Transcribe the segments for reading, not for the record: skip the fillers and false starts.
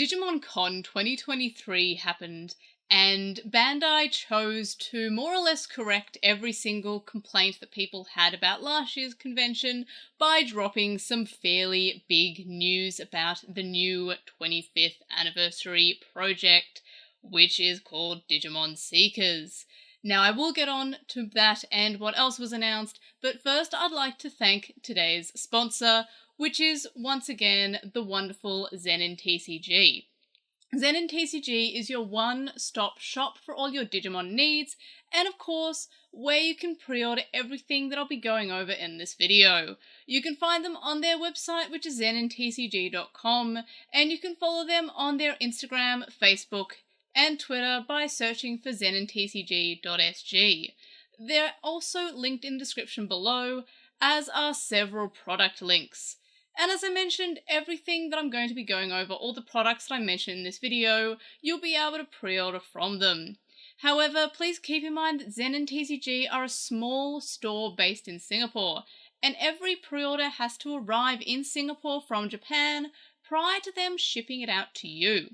Digimon Con 2023 happened, and Bandai chose to more or less correct every single complaint that people had about last year's convention by dropping some fairly big news about the new 25th anniversary project, which is called Digimon Seekers. Now, I will get on to that and what else was announced, but first I'd like to thank today's sponsor, which is, once again, the wonderful Zenin TCG. Zenin TCG is your one-stop shop for all your Digimon needs, and of course, where you can pre-order everything that I'll be going over in this video. You can find them on their website, which is zenintcg.com, and you can follow them on their Instagram, Facebook, and Twitter by searching for zenintcg.sg. They're also linked in the description below, as are several product links. And as I mentioned, everything that I'm going to be going over, all the products that I mentioned in this video, you'll be able to pre-order from them. However, please keep in mind that Zenin TCG are a small store based in Singapore, and every pre-order has to arrive in Singapore from Japan prior to them shipping it out to you.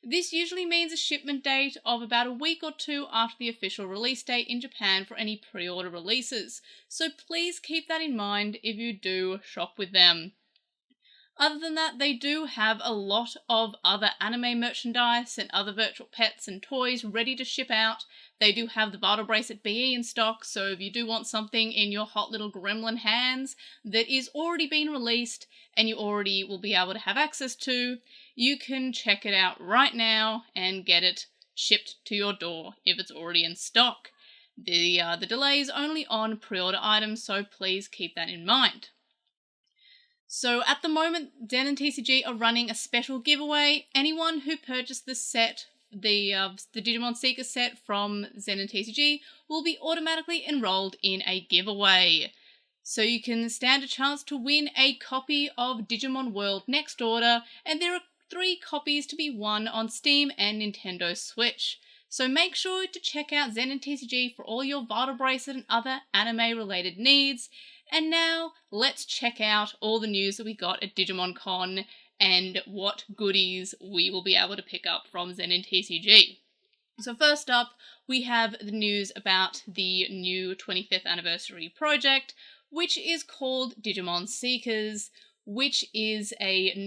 This usually means a shipment date of about a week or two after the official release date in Japan for any pre-order releases, so please keep that in mind if you do shop with them. Other than that, they do have a lot of other anime merchandise and other virtual pets and toys ready to ship out. They do have the Battle Bracelet BE in stock, so if you do want something in your hot little gremlin hands that is already been released and you already will be able to have access to, you can check it out right now and get it shipped to your door if it's already in stock. The delay is only on pre-order items, so please keep that in mind. So at the moment, Zenin TCG are running a special giveaway. Anyone who purchased the set, the Digimon Seekers set from Zenin TCG, will be automatically enrolled in a giveaway. So you can stand a chance to win a copy of Digimon World Next Order, and there are 3 copies to be won on Steam and Nintendo Switch. So make sure to check out Zenin TCG for all your Vital Bracelet and other anime-related needs. And now, let's check out all the news that we got at Digimon Con and what goodies we will be able to pick up from Zenin TCG. So first up, we have the news about the new 25th anniversary project, which is called Digimon Seekers, which is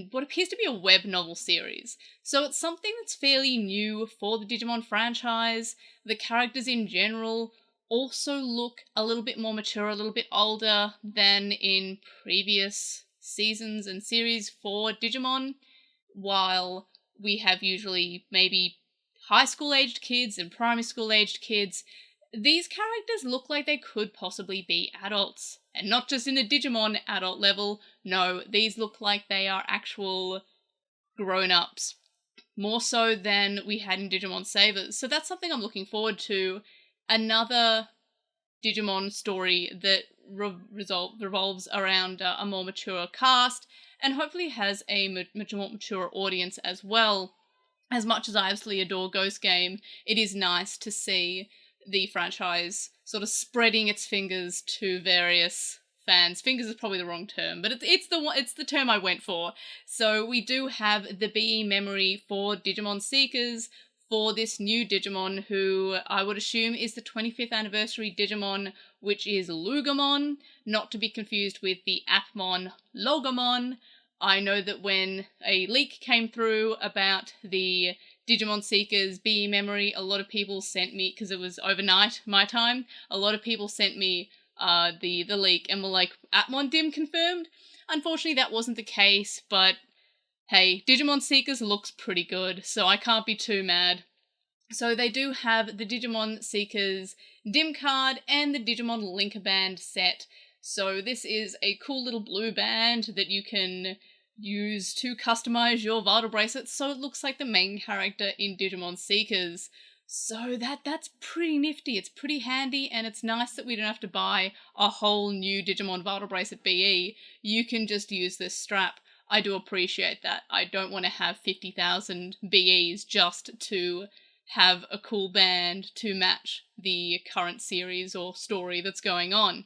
what appears to be a web novel series. So it's something that's fairly new for the Digimon franchise. The characters in general also look a little bit more mature, a little bit older than in previous seasons and series for Digimon. While we have usually maybe high school aged kids and primary school aged kids, these characters look like they could possibly be adults. And not just in a Digimon adult level, no, these look like they are actual grown-ups. More so than we had in Digimon Savers. So that's something I'm looking forward to. Another Digimon story that revolves around a more mature cast, and hopefully has a more mature audience as well. As much as I absolutely adore Ghost Game, it is nice to see the franchise sort of spreading its fingers to various fans. Fingers is probably the wrong term, but it's the term I went for. So we do have the BE memory for Digimon Seekers for this new Digimon, who I would assume is the 25th anniversary Digimon, which is Lugamon, not to be confused with the Appmon Logamon. I know that when a leak came through about the Digimon Seekers BE memory, a lot of people sent me, because it was overnight my time, a lot of people sent me the leak and were like, Appmon Dim confirmed? Unfortunately that wasn't the case, but hey, Digimon Seekers looks pretty good, so I can't be too mad. So they do have the Digimon Seekers Dim card and the Digimon Linker Band set. So this is a cool little blue band that you can use to customize your Vital Bracelet so it looks like the main character in Digimon Seekers. So that's pretty nifty, it's pretty handy, and it's nice that we don't have to buy a whole new Digimon Vital Bracelet BE. You can just use this strap. I do appreciate that. I don't want to have 50,000 BEs just to have a cool band to match the current series or story that's going on.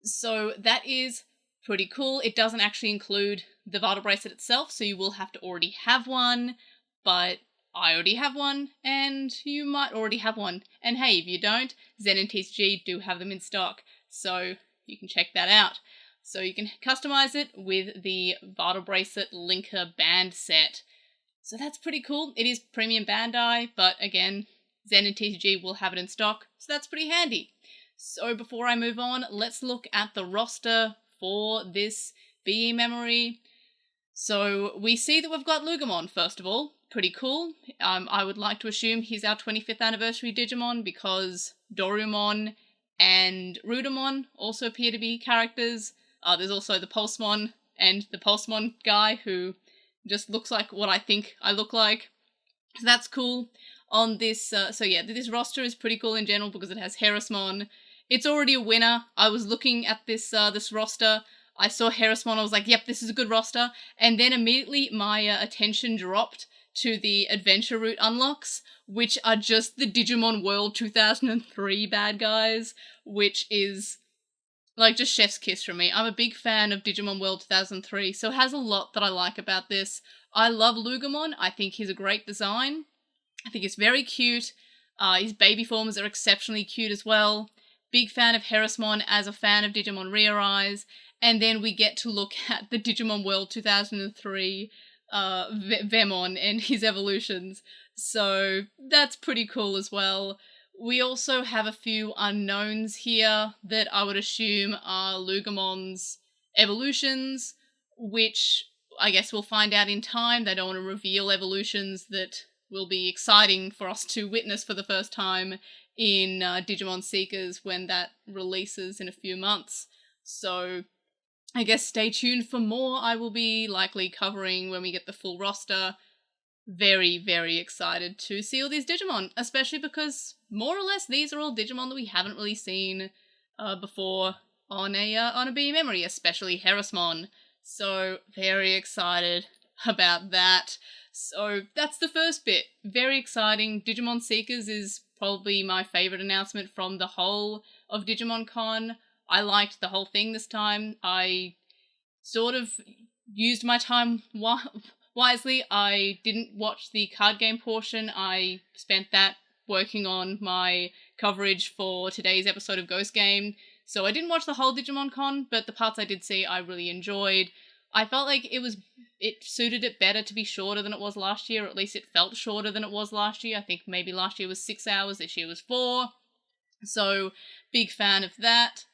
So that is pretty cool. It doesn't actually include the Vital Bracelet itself, so you will have to already have one, but I already have one, and you might already have one. And hey, if you don't, Zen and TCG do have them in stock, so you can check that out. So you can customize it with the Vital Bracelet Linker band set. So that's pretty cool. It is premium Bandai, but again, Zen and TCG will have it in stock, so that's pretty handy. So before I move on, let's look at the roster for this BE memory. So we see that we've got Lugomon, first of all. Pretty cool. I would like to assume he's our 25th anniversary Digimon because Dorumon and Rudamon also appear to be characters. There's also the Pulsemon and the Pulsemon guy who just looks like what I think I look like. So that's cool. On this, this roster is pretty cool in general because it has Harrismon. It's already a winner. I was looking at this roster. I saw Harrismon, I was like, yep, this is a good roster. And then immediately my attention dropped to the Adventure Route unlocks, which are just the Digimon World 2003 bad guys, which is like just chef's kiss from me. I'm a big fan of Digimon World 2003, so it has a lot that I like about this. I love Lugomon. I think he's a great design. I think it's very cute. His baby forms are exceptionally cute as well. Big fan of Harrismon as a fan of Digimon Rearise. And then we get to look at the Digimon World 2003 Vemon and his evolutions. So that's pretty cool as well. We also have a few unknowns here that I would assume are Lugomon's evolutions, which I guess we'll find out in time. They don't want to reveal evolutions that will be exciting for us to witness for the first time in Digimon Seekers when that releases in a few months. So I guess stay tuned for more. I will be likely covering when we get the full roster. Very, very excited to see all these Digimon, especially because more or less these are all Digimon that we haven't really seen before on a BE memory, especially Harrismon. So very excited about that. So that's the first bit. Very exciting. Digimon Seekers is probably my favorite announcement from the whole of Digimon Con. I liked the whole thing this time. I sort of used my time wisely. I didn't watch the card game portion. I spent that working on my coverage for today's episode of Ghost Game. So I didn't watch the whole Digimon Con, but the parts I did see I really enjoyed. I felt like it suited it better to be shorter than it was last year, or at least it felt shorter than it was last year. I think maybe last year was 6 hours, this year was 4. So, big fan of that.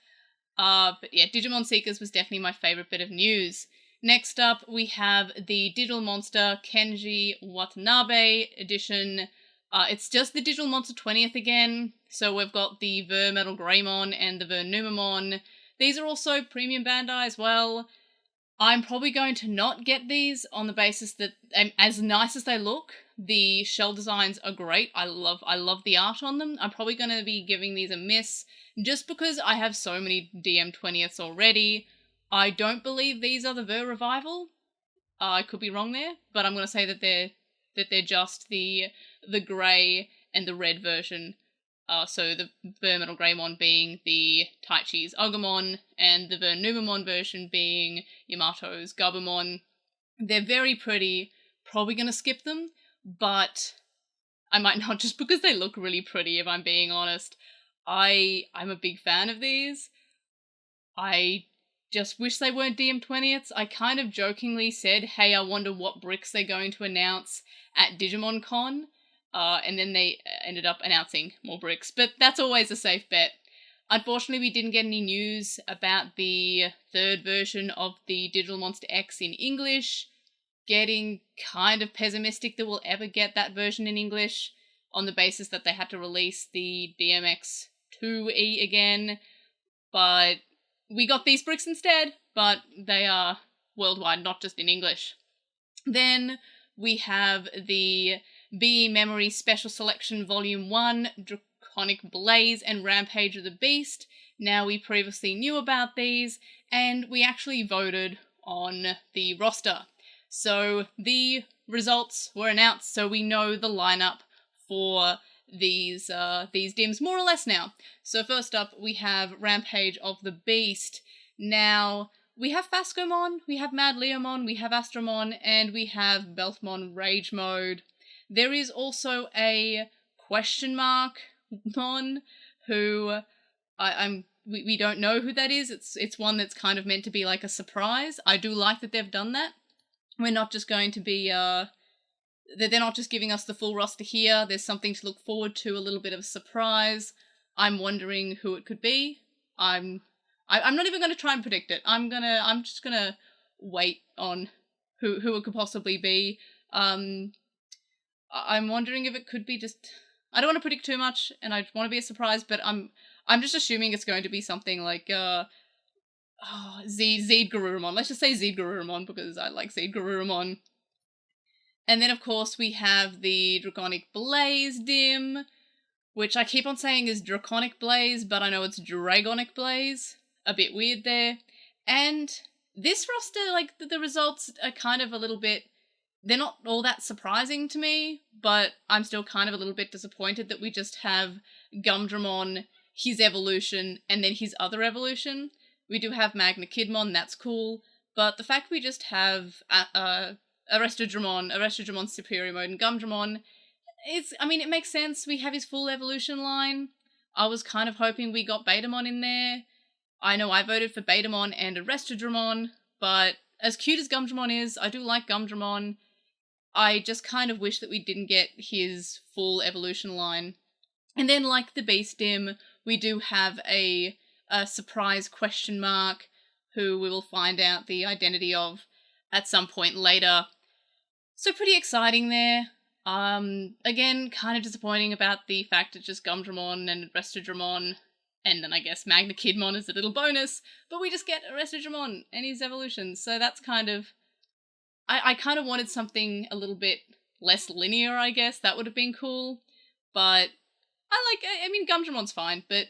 But yeah, Digimon Seekers was definitely my favourite bit of news. Next up, we have the Digital Monster KENJI Watanabe edition. It's just the Digital Monster 20th again. So we've got the Ver Metal Greymon and the Ver Numamon. These are also premium Bandai as well. I'm probably going to not get these on the basis that, as nice as they look, the shell designs are great. I love the art on them. I'm probably going to be giving these a miss, just because I have so many DM20ths already. I don't believe these are the Ver Revival. I could be wrong there, but I'm going to say that they're just the grey and the red version. So the Ver Metal Greymon being the Taichi's Agumon, and the Ver Numamon version being Yamato's Gabumon. They're very pretty. Probably going to skip them, but I might not, just because they look really pretty, if I'm being honest. I'm a big fan of these. I just wish they weren't DM20ths. I kind of jokingly said, hey, I wonder what bricks they're going to announce at Digimon Con. And then they ended up announcing more bricks, but that's always a safe bet. Unfortunately, we didn't get any news about the third version of the Digital Monster X in English. Getting kind of pessimistic that we'll ever get that version in English, on the basis that they had to release the DMX2E again. But we got these bricks instead, but they are worldwide, not just in English. Then we have the BE Memory Special Selection Volume 1, Draconic Blaze and Rampage of the Beast. Now, we previously knew about these, and we actually voted on the roster. So the results were announced, so we know the lineup for these DIMs more or less now. So first up, we have Rampage of the Beast. Now, we have Fascomon, we have Mad Leomon, we have Astromon, and we have Beltmon Rage Mode. There is also a question mark Mon who we don't know who that is. It's one that's kind of meant to be like a surprise. I do like that they've done that. We're not just going to be they're not just giving us the full roster here. There's something to look forward to, a little bit of a surprise. I'm wondering who it could be. I'm not even going to try and predict it. I'm just gonna wait on who it could possibly be. I'm wondering if it could be just. I don't want to predict too much, and I want to be a surprise, but I'm just assuming it's going to be something like Zeed Garurumon. Let's just say Zeed Garurumon because I like Zeed Garurumon. And then of course we have the Dragonic Blaze Dim, which I keep on saying is Draconic Blaze, but I know it's Dragonic Blaze. A bit weird there. And this roster, like, the results are kind of a little bit... They're not all that surprising to me, but I'm still kind of a little bit disappointed that we just have Gumdramon, his evolution, and then his other evolution. We do have Magna Kidmon, that's cool, but the fact we just have Arrestodramon Superior Mode, and Gumdramon, it makes sense. We have his full evolution line. I was kind of hoping we got Betamon in there. I know I voted for Betamon and Arrestodramon, but as cute as Gumdramon is, I do like Gumdramon. I just kind of wish that we didn't get his full evolution line. And then, like the Beast Dim, we do have a surprise question mark who we will find out the identity of at some point later. So pretty exciting there. Again, kind of disappointing about the fact it's just Gumdramon and Arrestodramon, and then I guess Magna Kidmon is a little bonus, but we just get Arrestodramon and his evolution, so that's kind of... I kind of wanted something a little bit less linear, I guess. That would have been cool, but Gumdramon's fine, but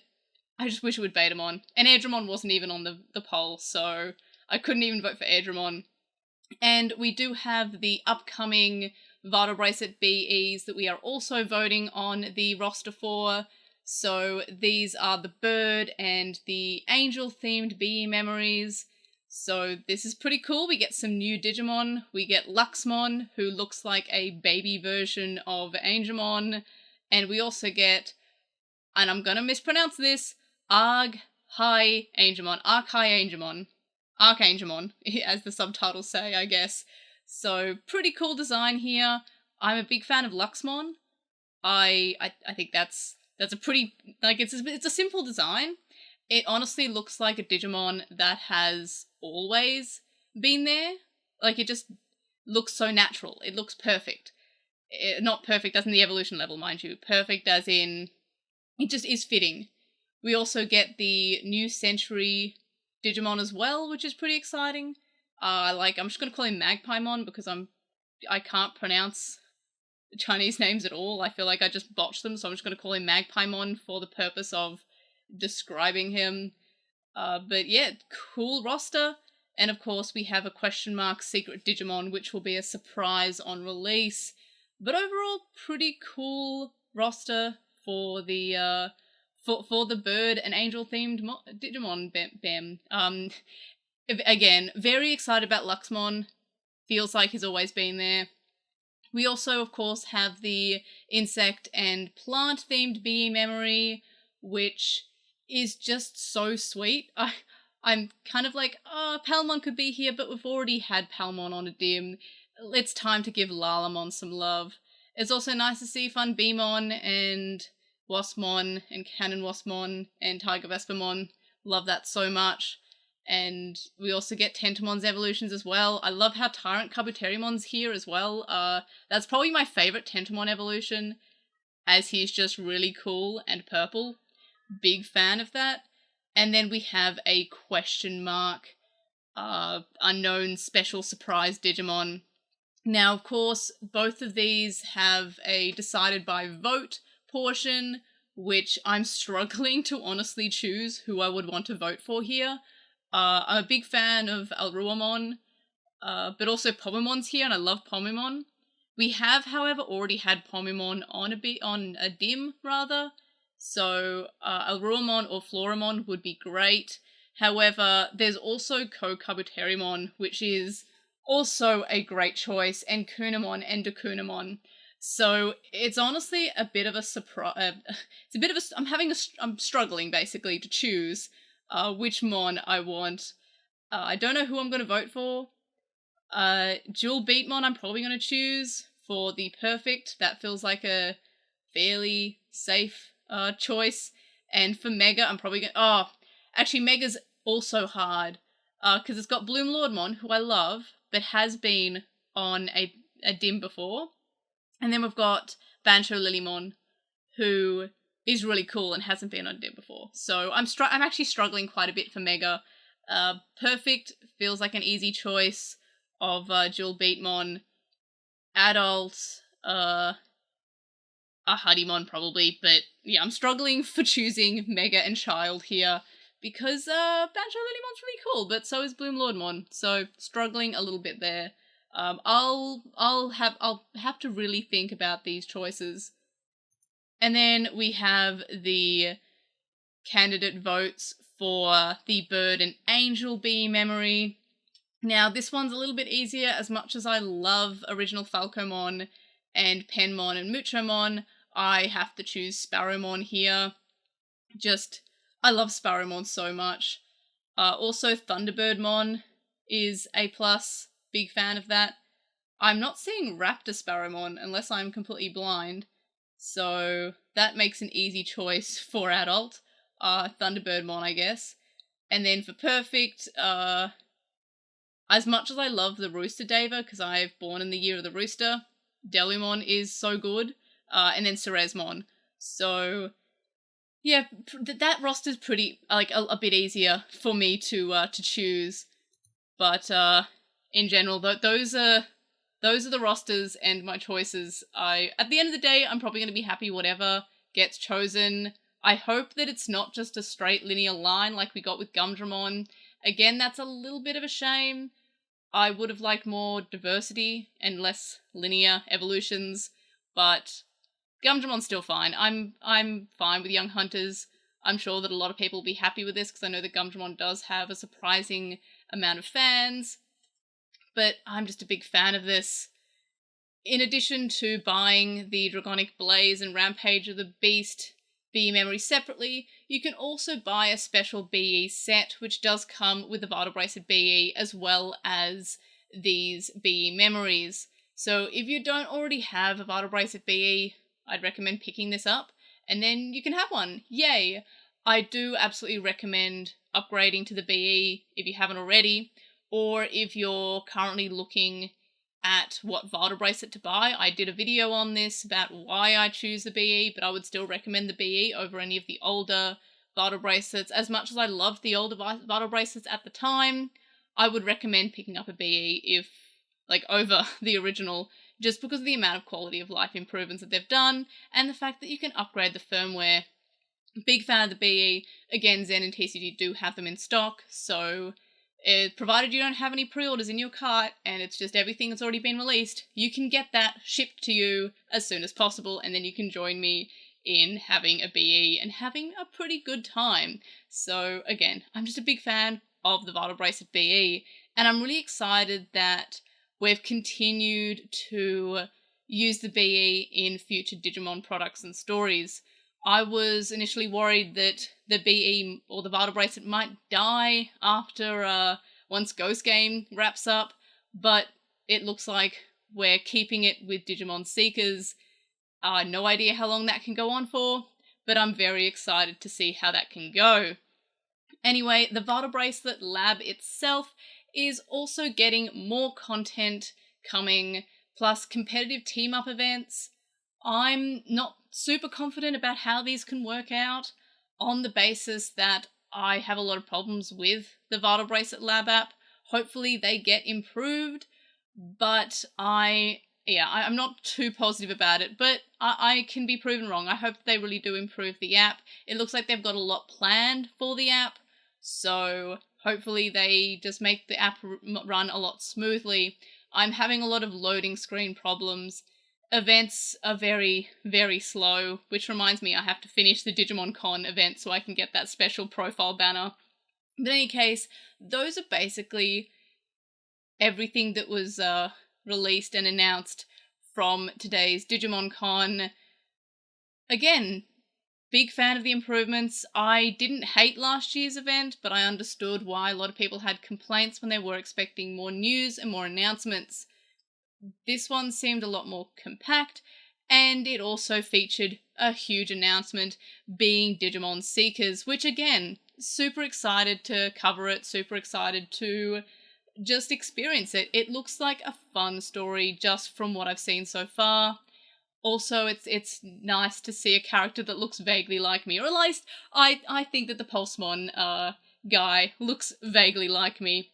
I just wish it would Betamon. And Airdramon wasn't even on the poll, so I couldn't even vote for Airdramon. And we do have the upcoming Vital Bracelet BEs that we are also voting on the roster for. So these are the bird and the angel-themed BE memories. So this is pretty cool. We get some new Digimon. We get Luxmon, who looks like a baby version of Angemon. And we also get, and I'm gonna mispronounce this, Arcangemon, as the subtitles say, I guess. So pretty cool design here. I'm a big fan of Luxmon. I think that's a pretty, like, it's a simple design. It honestly looks like a Digimon that has always been there. Like, it just looks so natural. It looks perfect. Not perfect as in the evolution level, mind you. Perfect as in, it just is fitting. We also get the new Century Digimon as well, which is pretty exciting. I'm just gonna call him Magpiemon because I can't pronounce Chinese names at all. I feel like I just botched them, so I'm just gonna call him Magpiemon for the purpose of describing him. But yeah, cool roster. And of course we have a question mark secret Digimon, which will be a surprise on release. But overall, pretty cool roster for the for the bird and angel themed Digimon BEM. Again, very excited about Luxmon. Feels like he's always been there. We also, of course, have the insect and plant themed BE memory, which is just so sweet. I'm kind of like, oh, Palmon could be here, but we've already had Palmon on a dim. It's time to give Lalamon some love. It's also nice to see Fun Beemon and Waspmon and Cannon Waspmon and Tiger Vespermon. Love that so much. And we also get Tentamon's evolutions as well. I love how Tyrant Kabuterimon's here as well. That's probably my favourite Tentamon evolution, as he's just really cool and purple. Big fan of that. And then we have a question mark, unknown special surprise Digimon. Now, of course, both of these have a decided by vote portion, which I'm struggling to honestly choose who I would want to vote for here. I'm a big fan of Alruamon, but also Pomemon's here, and I love Pomemon. We have, however, already had Pomemon on a dim, rather. So Alruamon or Floramon would be great. However, there's also Kokabuterimon, which is also a great choice, and Kunamon and Dakunamon. So it's honestly a bit of a surprise. It's a bit of a. I'm struggling basically to choose which mon I want. I don't know who I'm going to vote for. Dual Beatmon I'm probably going to choose for the perfect. That feels like a fairly safe choice. And for Mega, I'm probably going to... Oh, actually, Mega's also hard. Because it's got Bloom Lordmon, who I love, but has been on a dim before. And then we've got Bancho Lilymon, who is really cool and hasn't been on dim before. So I'm actually struggling quite a bit for Mega. Perfect feels like an easy choice of Dual Beatmon. Adult, a Harimon probably, but yeah, I'm struggling for choosing Mega and Child here because Bancho Lilymon's really cool, but so is Bloom Lordmon, so struggling a little bit there. I'll have to really think about these choices. And then we have the candidate votes for the Bird and Angel BE memory. Now, this one's a little bit easier. As much as I love original Falcomon and Penmon and Muchomon, I have to choose Sparrowmon here. I love Sparrowmon so much. Also, Thunderbirdmon is a plus. Big fan of that. I'm not seeing Raptor Sparrowmon unless I'm completely blind. So that makes an easy choice for adult. Thunderbirdmon, I guess. And then for perfect, as much as I love the Rooster Deva, because I've born in the year of the Rooster, Delumon is so good. And then Ceresmon. So, yeah, that roster's pretty, like, a bit easier for me to choose. But, in general, those are the rosters and my choices. At the end of the day, I'm probably going to be happy whatever gets chosen. I hope that it's not just a straight linear line like we got with Gumdramon. Again, that's a little bit of a shame. I would have liked more diversity and less linear evolutions, but Gumdramon's still fine. I'm fine with Young Hunters. I'm sure that a lot of people will be happy with this because I know that Gumdramon does have a surprising amount of fans, but I'm just a big fan of this. In addition to buying the Dragonic Blaze and Rampage of the Beast BE memory separately, you can also buy a special BE set, which does come with the Vital Bracelet BE as well as these BE memories. So if you don't already have a Vital Bracelet BE, I'd recommend picking this up, and then you can have one. Yay! I do absolutely recommend upgrading to the BE if you haven't already, or if you're currently looking at what Vital Bracelet to buy. I did a video on this about why I choose the BE, but I would still recommend the BE over any of the older Vital Bracelets. As much as I loved the older Vital Bracelets at the time, I would recommend picking up a BE over the original, just because of the amount of quality of life improvements that they've done, and the fact that you can upgrade the firmware. Big fan of the BE. Again, Zen and TCG do have them in stock, so provided you don't have any pre-orders in your cart and it's just everything that's already been released, you can get that shipped to you as soon as possible, and then you can join me in having a BE and having a pretty good time. So again, I'm just a big fan of the Vital Bracelet BE, and I'm really excited that we've continued to use the BE in future Digimon products and stories. I was initially worried that the BE or the Vital Bracelet might die after once Ghost Game wraps up, but it looks like we're keeping it with Digimon Seekers. No idea how long that can go on for, but I'm very excited to see how that can go. Anyway, the Vital Bracelet lab itself is also getting more content coming, plus competitive team-up events. I'm not super confident about how these can work out, on the basis that I have a lot of problems with the Vital Bracelet lab app. Hopefully they get improved, but I'm not too positive about it, but I can be proven wrong. I hope they really do improve the app. It looks like they've got a lot planned for the app, so hopefully they just make the app run a lot smoothly. I'm having a lot of loading screen problems. Events are very, very slow, which reminds me I have to finish the Digimon Con event so I can get that special profile banner. But in any case, those are basically everything that was released and announced from today's Digimon Con. Again, big fan of the improvements. I didn't hate last year's event, but I understood why a lot of people had complaints when they were expecting more news and more announcements. This one seemed a lot more compact, and it also featured a huge announcement, being Digimon Seekers, which again, super excited to cover it, super excited to just experience it. It looks like a fun story just from what I've seen so far. Also, it's nice to see a character that looks vaguely like me, or at least I think that the Pulsemon guy looks vaguely like me.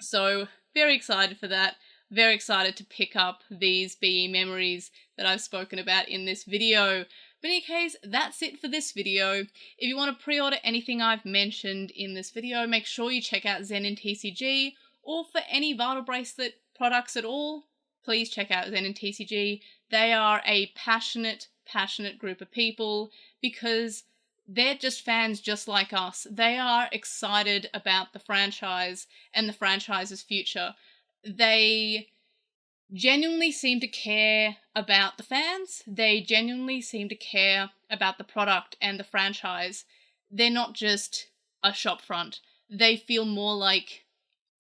So, very excited for that. Very excited to pick up these BE memories that I've spoken about in this video. But in any case, that's it for this video. If you want to pre-order anything I've mentioned in this video, make sure you check out Zen TCG, or for any Vital Bracelet products at all, please check out Zen TCG. They are a passionate group of people, because they're just fans just like us. They are excited about the franchise and the franchise's future. They genuinely seem to care about the fans. They genuinely seem to care about the product and the franchise. They're not just a shop front. They feel more like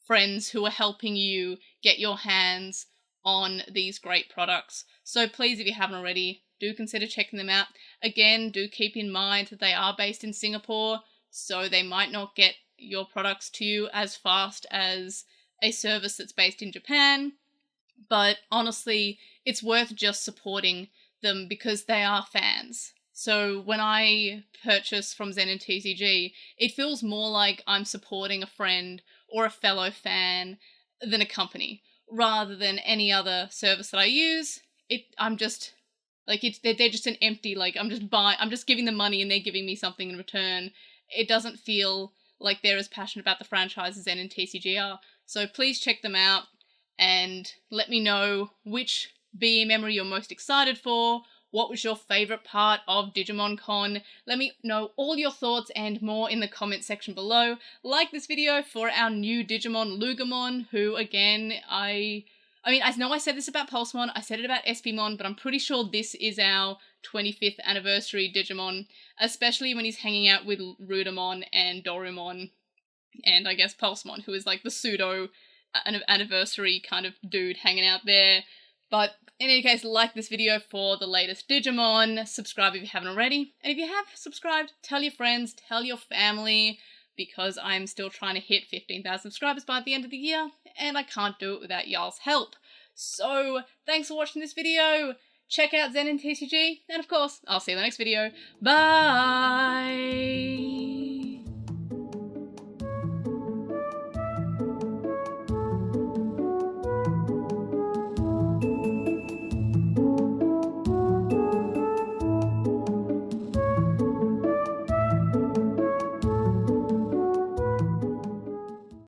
friends who are helping you get your hands on these great products. So please, if you haven't already, do consider checking them out. Again, do keep in mind that they are based in Singapore, so they might not get your products to you as fast as a service that's based in Japan, but honestly, it's worth just supporting them because they are fans. So when I purchase from Zen and TCG, it feels more like I'm supporting a friend or a fellow fan than a company, rather than any other service that I use. I'm just like, they're just an empty, like, I'm just giving them money and they're giving me something in return. It doesn't feel like they're as passionate about the franchise as Zen and TCG are. So please check them out and let me know which BE memory you're most excited for. What was your favourite part of Digimon Con? Let me know all your thoughts and more in the comment section below. Like this video for our new Digimon Lugamon, who again, I mean, I know I said this about Pulsemon, I said it about SPmon, but I'm pretty sure this is our 25th anniversary Digimon, especially when he's hanging out with Rudamon and Dorumon, and I guess Pulsemon, who is like the pseudo anniversary kind of dude hanging out there. But in any case, like this video for the latest Digimon, subscribe if you haven't already, and if you have subscribed, tell your friends, tell your family, because I'm still trying to hit 15,000 subscribers by the end of the year, and I can't do it without y'all's help. So, thanks for watching this video, check out Zen and TCG, and of course, I'll see you in the next video. Bye!